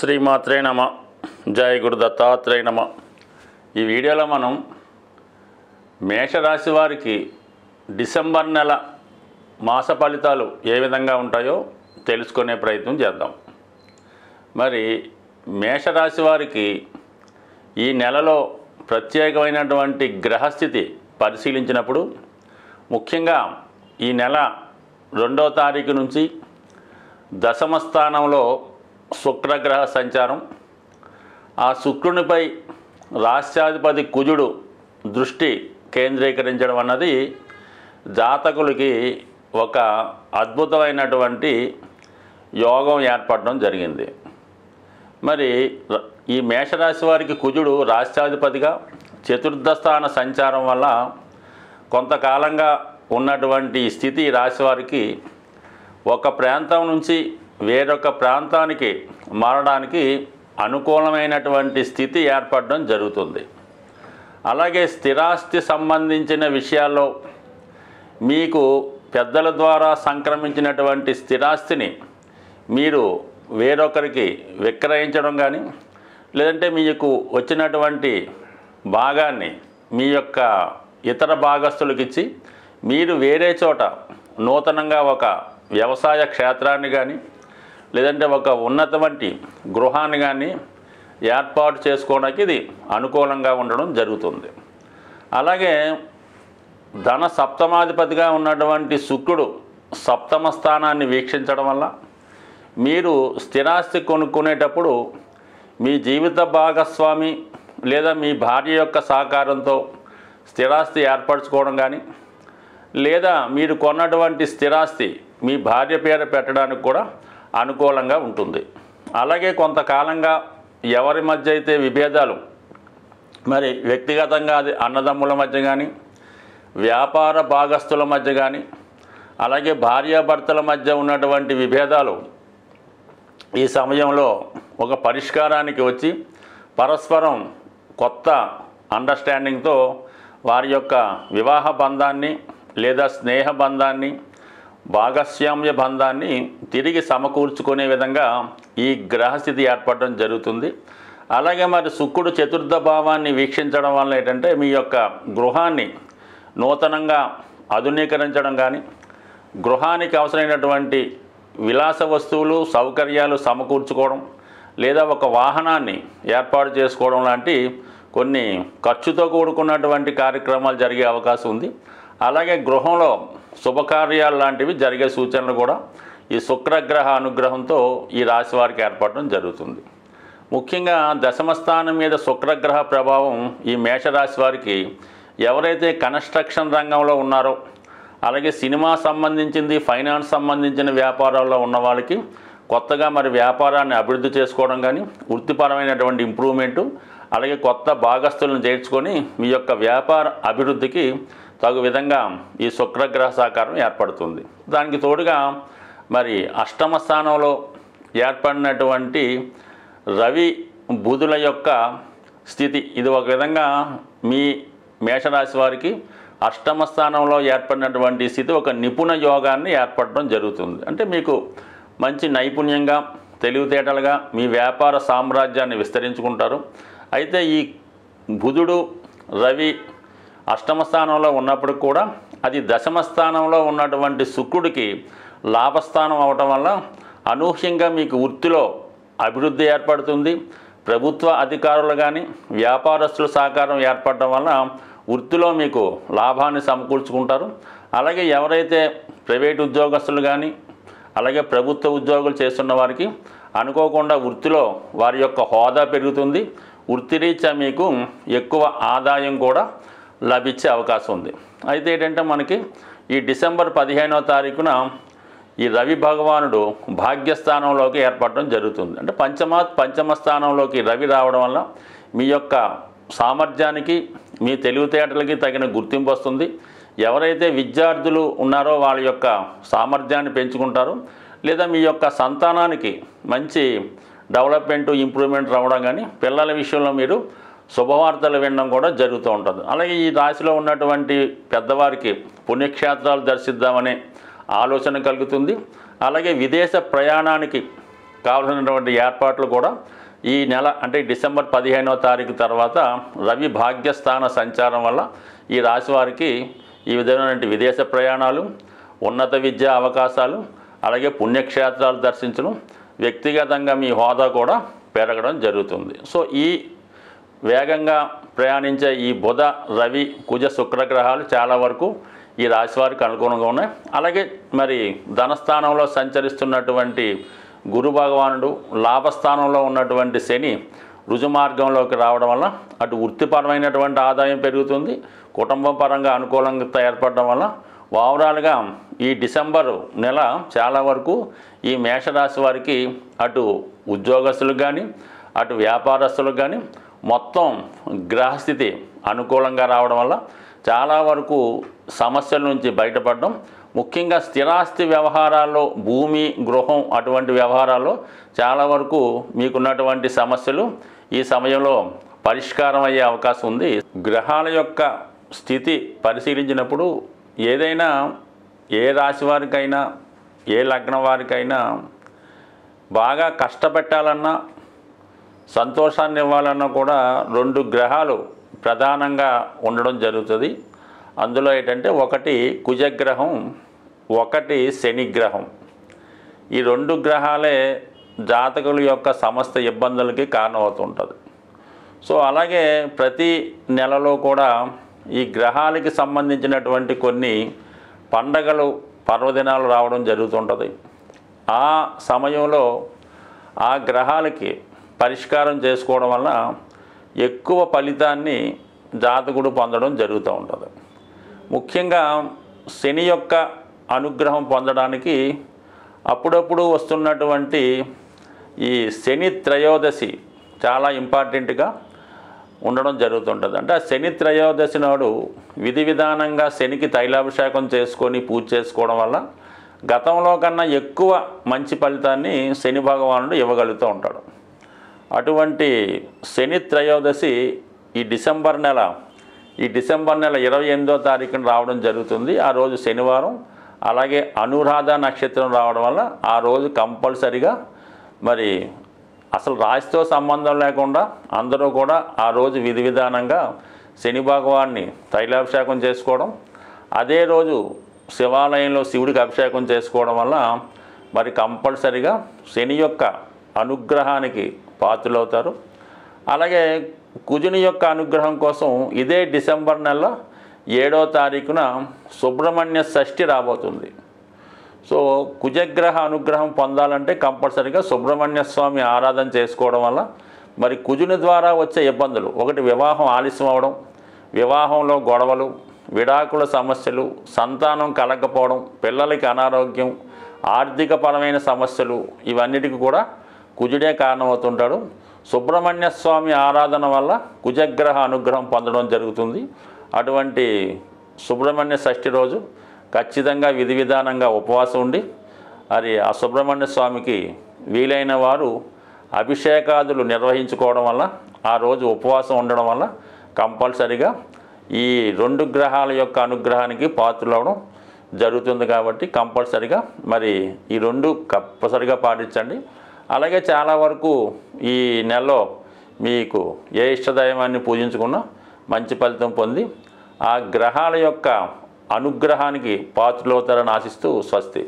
శ్రీమాత్రే నమ. జయ గురు దత్తాత్రేయ నమ. ఈ వీడియోలో మనం మేషరాశి వారికి డిసెంబర్ నెల మాస ఫలితాలు ఏ విధంగా ఉంటాయో తెలుసుకునే ప్రయత్నం చేద్దాం. మరి మేషరాశి వారికి ఈ నెలలో ప్రత్యేకమైనటువంటి గ్రహస్థితి పరిశీలించినప్పుడు ముఖ్యంగా ఈ నెల 2వ తారీఖు నుంచి దశమ స్థానంలో శుక్రగ్రహ సంచారం, ఆ శుక్రునిపై రాష్ట్రాధిపతి కుజుడు దృష్టి కేంద్రీకరించడం అన్నది జాతకులకి ఒక అద్భుతమైనటువంటి యోగం ఏర్పడడం జరిగింది. మరి ఈ మేషరాశి వారికి కుజుడు రాష్ట్రాధిపతిగా చతుర్థ స్థాన సంచారం వల్ల కొంతకాలంగా ఉన్నటువంటి స్థితి రాశి వారికి ఒక ప్రాంతం నుంచి వేరొక ప్రాంతానికి మారడానికి అనుకూలమైనటువంటి స్థితి ఏర్పడడం జరుగుతుంది. అలాగే స్థిరాస్తి సంబంధించిన విషయాల్లో మీకు పెద్దల ద్వారా సంక్రమించినటువంటి స్థిరాస్తిని మీరు వేరొకరికి విక్రయించడం కానీ, లేదంటే మీకు వచ్చినటువంటి భాగాన్ని మీ యొక్క ఇతర భాగస్తులకు ఇచ్చి మీరు వేరే చోట నూతనంగా ఒక వ్యవసాయ క్షేత్రాన్ని కానీ, లేదంటే ఒక ఉన్నతమైన గృహాన్ని కానీ ఏర్పాటు చేసుకోవడానికి ఇది అనుకూలంగా ఉండడం జరుగుతుంది. అలాగే ధన సప్తమాధిపతిగా ఉన్నటువంటి శుక్రుడు సప్తమ స్థానాన్ని వీక్షించడం వల్ల మీరు స్థిరాస్తి కొనుక్కునేటప్పుడు మీ జీవిత భాగస్వామి లేదా మీ భార్య యొక్క సహకారంతో స్థిరాస్తి ఏర్పరచుకోవడం కానీ, లేదా మీరు కొన్నటువంటి స్థిరాస్తి మీ భార్య పేరు పెట్టడానికి కూడా అనుకూలంగా ఉంటుంది. అలాగే కొంతకాలంగా ఎవరి మధ్య అయితే విభేదాలు, మరి వ్యక్తిగతంగా అది అన్నదమ్ముల మధ్య కానీ, వ్యాపార భాగస్తుల మధ్య కానీ, అలాగే భార్యాభర్తల మధ్య ఉన్నటువంటి విభేదాలు ఈ సమయంలో ఒక పరిష్కారానికి వచ్చి పరస్పరం కొత్త అండర్స్టాండింగ్తో వారి యొక్క వివాహ బంధాన్ని లేదా స్నేహ బంధాన్ని, భాగస్వామ్య బంధాన్ని తిరిగి సమకూర్చుకునే విధంగా ఈ గ్రహస్థితి ఏర్పడడం జరుగుతుంది. అలాగే మరి శుక్రుడు చతుర్థ భావాన్ని వీక్షించడం వల్ల ఏంటంటే మీ యొక్క గృహాన్ని నూతనంగా ఆధునీకరించడం కానీ, గృహానికి అవసరమైనటువంటి విలాస వస్తువులు సౌకర్యాలు సమకూర్చుకోవడం, లేదా ఒక వాహనాన్ని ఏర్పాటు చేసుకోవడం లాంటి కొన్ని ఖర్చుతో కూడుకున్నటువంటి కార్యక్రమాలు జరిగే అవకాశం ఉంది. అలాగే గృహంలో శుభకార్యాలు లాంటివి జరిగే సూచనలు కూడా ఈ శుక్రగ్రహ అనుగ్రహంతో ఈ రాశి వారికి ఏర్పడడం జరుగుతుంది. ముఖ్యంగా దశమ స్థానం మీద శుక్రగ్రహ ప్రభావం ఈ మేషరాశి వారికి ఎవరైతే కన్స్ట్రక్షన్ రంగంలో ఉన్నారో, అలాగే సినిమా సంబంధించింది, ఫైనాన్స్ సంబంధించిన వ్యాపారాల్లో ఉన్న వాళ్ళకి కొత్తగా మరి వ్యాపారాన్ని అభివృద్ధి చేసుకోవడం కానీ, వృత్తిపరమైనటువంటి ఇంప్రూవ్మెంటు, అలాగే కొత్త భాగస్తులను చేర్చుకొని మీ యొక్క వ్యాపార అభివృద్ధికి తగు విధంగా ఈ శుక్రగ్రహ సహకారం ఏర్పడుతుంది. దానికి తోడుగా మరి అష్టమ స్థానంలో ఏర్పడినటువంటి రవి బుధుల యొక్క స్థితి, ఇది ఒక విధంగా మీ మేషరాశి వారికి అష్టమ స్థానంలో ఏర్పడినటువంటి స్థితి ఒక నిపుణ యోగాన్ని ఏర్పడడం జరుగుతుంది. అంటే మీకు మంచి నైపుణ్యంగా, తెలివితేటలుగా మీ వ్యాపార సామ్రాజ్యాన్ని విస్తరించుకుంటారు. అయితే ఈ బుధుడు రవి అష్టమ స్థానంలో ఉన్నప్పుడు కూడా అది దశమ స్థానంలో ఉన్నటువంటి శుక్రుడికి లాభస్థానం అవటం వల్ల అనూహ్యంగా మీకు వృత్తిలో అభివృద్ధి ఏర్పడుతుంది. ప్రభుత్వ అధికారులు కానీ వ్యాపారస్తుల సహకారం ఏర్పడడం వల్ల వృత్తిలో మీకు లాభాన్ని సమకూర్చుకుంటారు. అలాగే ఎవరైతే ప్రైవేట్ ఉద్యోగస్తులు కానీ, అలాగే ప్రభుత్వ ఉద్యోగులు చేస్తున్న వారికి అనుకోకుండా వృత్తిలో వారి యొక్క హోదా పెరుగుతుంది. వృత్తిరీత్యా మీకు ఎక్కువ ఆదాయం కూడా లభించే అవకాశం ఉంది. అయితే ఏంటంటే మనకి ఈ డిసెంబర్ 15వ తారీఖున ఈ రవి భగవానుడు భాగ్యస్థానంలోకి ఏర్పడడం జరుగుతుంది. అంటే పంచమ స్థానంలోకి రవి రావడం వల్ల మీ యొక్క సామర్థ్యానికి, మీ తెలివితేటలకి తగిన గుర్తింపు వస్తుంది. ఎవరైతే విద్యార్థులు ఉన్నారో వాళ్ళ యొక్క సామర్థ్యాన్ని పెంచుకుంటారు, లేదా మీ యొక్క సంతానానికి మంచి డెవలప్మెంటు, ఇంప్రూవ్మెంట్ రావడం కానీ, పిల్లల విషయంలో మీరు శుభవార్తలు వినడం కూడా జరుగుతూ ఉంటుంది. అలాగే ఈ రాశిలో ఉన్నటువంటి పెద్దవారికి పుణ్యక్షేత్రాలు దర్శిద్దామనే ఆలోచన కలుగుతుంది. అలాగే విదేశ ప్రయాణానికి కావాల్సినటువంటి ఏర్పాట్లు కూడా ఈ నెల అంటే డిసెంబర్ 15వ తారీఖు తర్వాత రవి భాగ్యస్థాన సంచారం వల్ల ఈ రాశి వారికి ఈ విధమైనటువంటి విదేశ ప్రయాణాలు, ఉన్నత విద్యా అవకాశాలు, అలాగే పుణ్యక్షేత్రాలు దర్శించడం, వ్యక్తిగతంగా మీ హోదా కూడా పెరగడం జరుగుతుంది. సో ఈ వేగంగా ప్రయాణించే ఈ బుధ, రవి, కుజ, శుక్రగ్రహాలు చాలా వరకు ఈ రాశి వారికి అనుకూలంగా ఉన్నాయి. అలాగే మరి ధనస్థానంలో సంచరిస్తున్నటువంటి గురు భగవానుడు, లాభస్థానంలో ఉన్నటువంటి శని రుజుమార్గంలోకి రావడం వల్ల అటు వృత్తిపరమైనటువంటి ఆదాయం పెరుగుతుంది, కుటుంబ పరంగా అనుకూలంగా ఏర్పడడం వల్ల ఓవరాల్గా ఈ డిసెంబరు నెల చాలా వరకు ఈ మేషరాశి వారికి అటు ఉద్యోగస్తులకు కానీ అటు వ్యాపారస్తులకు కానీ మొత్తం గ్రహస్థితి అనుకూలంగా రావడం వల్ల చాలా వరకు సమస్యల నుంచి బయటపడడం, ముఖ్యంగా స్థిరాస్తి వ్యవహారాల్లో, భూమి, గృహం అటువంటి వ్యవహారాల్లో చాలా వరకు మీకున్నటువంటి సమస్యలు ఈ సమయంలో పరిష్కారం అయ్యే అవకాశం ఉంది. గ్రహాల యొక్క స్థితి పరిశీలించినప్పుడు ఏదైనా ఏ రాశి వారికైనా ఏ లగ్నం వారికైనా బాగా కష్టపెట్టాలన్నా సంతోషాన్ని ఇవ్వాలన్నా కూడా 2 గ్రహాలు ప్రధానంగా ఉండడం జరుగుతుంది. అందులో ఏంటంటే ఒకటి కుజగ్రహం, ఒకటి శనిగ్రహం. ఈ 2 గ్రహాలే జాతకుల యొక్క సమస్త ఇబ్బందులకి కారణమవుతుంటుంది. సో అలాగే ప్రతి నెలలో కూడా ఈ గ్రహాలకి సంబంధించినటువంటి కొన్ని పండగలు, పర్వదినాలు రావడం జరుగుతుంటుంది. ఆ సమయంలో ఆ గ్రహాలకి పరిష్కారం చేసుకోవడం వల్ల ఎక్కువ ఫలితాన్ని జాతకుడు పొందడం జరుగుతూ ఉంటుంది. ముఖ్యంగా శని యొక్క అనుగ్రహం పొందడానికి అప్పుడప్పుడు వస్తున్నటువంటి ఈ శని త్రయోదశి చాలా ఇంపార్టెంట్గా ఉండడం జరుగుతుంటుంది. అంటే ఆ శని త్రయోదశి నాడు విధి విధానంగా శనికి తైలాభిషేకం చేసుకొని పూజ చేసుకోవడం వల్ల గతంలో కన్నా ఎక్కువ మంచి ఫలితాన్ని శని భగవానుడు ఇవ్వగలుగుతూ ఉంటాడు. అటువంటి శని త్రయోదశి ఈ డిసెంబర్ నెల 28వ తారీఖున రావడం జరుగుతుంది. ఆ రోజు శనివారం. అలాగే అనురాధ నక్షత్రం రావడం వల్ల ఆ రోజు కంపల్సరిగా మరి అసలు రాశితో సంబంధం లేకుండా అందరూ కూడా ఆ రోజు విధి విధానంగా శని భగవాన్ని తైలాభిషేకం చేసుకోవడం, అదే రోజు శివాలయంలో శివుడికి అభిషేకం చేసుకోవడం వల్ల మరి కంపల్సరిగా శని యొక్క అనుగ్రహానికి పాత్రులవుతారు. అలాగే కుజుని యొక్క అనుగ్రహం కోసం ఇదే డిసెంబర్ నెల 7వ తారీఖున సుబ్రహ్మణ్య షష్ఠి రాబోతుంది. సో కుజగ్రహ అనుగ్రహం పొందాలంటే కంపల్సరిగా సుబ్రహ్మణ్య స్వామి ఆరాధన చేసుకోవడం వల్ల మరి కుజుని ద్వారా వచ్చే ఇబ్బందులు, ఒకటి వివాహం ఆలస్యం అవడం, వివాహంలో గొడవలు, విడాకుల సమస్యలు, సంతానం కలగకపోవడం, పిల్లలకి అనారోగ్యం, ఆర్థికపరమైన సమస్యలు, ఇవన్నిటికీ కూడా కుజుడే కారణమవుతుంటాడు. సుబ్రహ్మణ్య స్వామి ఆరాధన వల్ల కుజగ్రహ అనుగ్రహం పొందడం జరుగుతుంది. అటువంటి సుబ్రహ్మణ్య షష్ఠి రోజు ఖచ్చితంగా విధి విధానంగా ఉపవాసం ఉండి మరి ఆ సుబ్రహ్మణ్య స్వామికి వీలైన వారు అభిషేకాదులు నిర్వహించుకోవడం వల్ల, ఆ రోజు ఉపవాసం ఉండడం వల్ల కంపల్సరిగా ఈ 2 గ్రహాల యొక్క అనుగ్రహానికి పాత్రలవడం జరుగుతుంది. కాబట్టి కంపల్సరిగా మరి ఈ 2 కంపల్సరిగా పాటించండి. అలాగే చాలా వరకు ఈ నెలలో మీకు ఏ ఇష్టదైవాన్ని పూజించుకున్నా మంచి ఫలితం పొంది ఆ గ్రహాల యొక్క అనుగ్రహానికి పాత్రలవుతారని ఆశిస్తూ స్వస్తి.